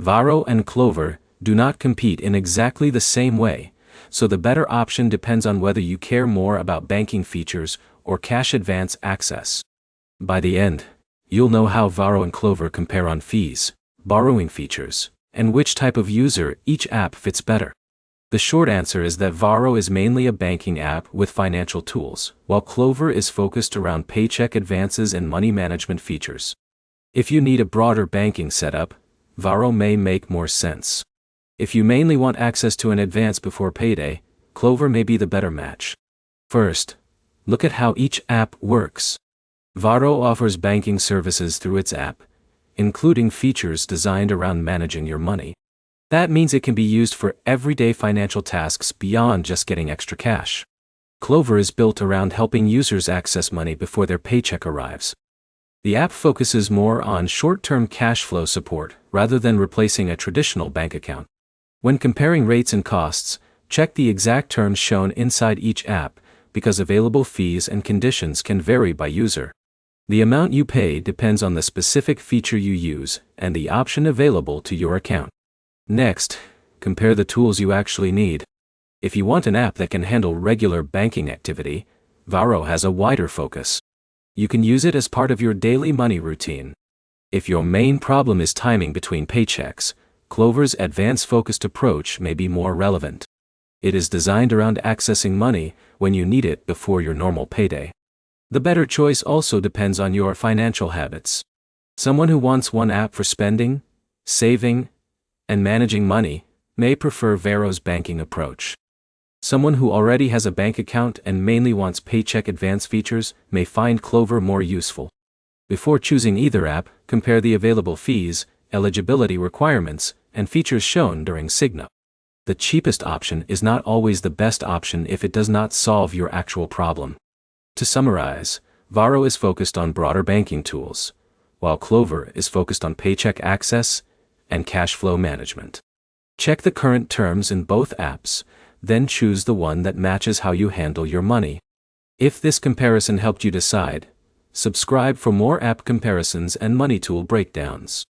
Varo and Klover do not compete in exactly the same way, so the better option depends on whether you care more about banking features or cash advance access. By the end, you'll know how Varo and Klover compare on fees, borrowing features, and which type of user each app fits better. The short answer is that Varo is mainly a banking app with financial tools, while Klover is focused around paycheck advances and money management features. If you need a broader banking setup, Varo may make more sense. If you mainly want access to an advance before payday, Klover may be the better match. First, look at how each app works. Varo offers banking services through its app, including features designed around managing your money. That means it can be used for everyday financial tasks beyond just getting extra cash. Klover is built around helping users access money before their paycheck arrives. The app focuses more on short-term cash flow support rather than replacing a traditional bank account. When comparing rates and costs, check the exact terms shown inside each app, because available fees and conditions can vary by user. The amount you pay depends on the specific feature you use and the option available to your account. Next, compare the tools you actually need. If you want an app that can handle regular banking activity, Varo has a wider focus. You can use it as part of your daily money routine. If your main problem is timing between paychecks, Klover's advance-focused approach may be more relevant. It is designed around accessing money when you need it before your normal payday. The better choice also depends on your financial habits. Someone who wants one app for spending, saving, and managing money may prefer Varo's banking approach. Someone who already has a bank account and mainly wants paycheck advance features may find Klover more useful. Before choosing either app, compare the available fees, eligibility requirements, and features shown during sign-up. The cheapest option is not always the best option if it does not solve your actual problem. To summarize, Varo is focused on broader banking tools, while Klover is focused on paycheck access and cash flow management. Check the current terms in both apps, then choose the one that matches how you handle your money. If this comparison helped you decide, subscribe for more app comparisons and money tool breakdowns.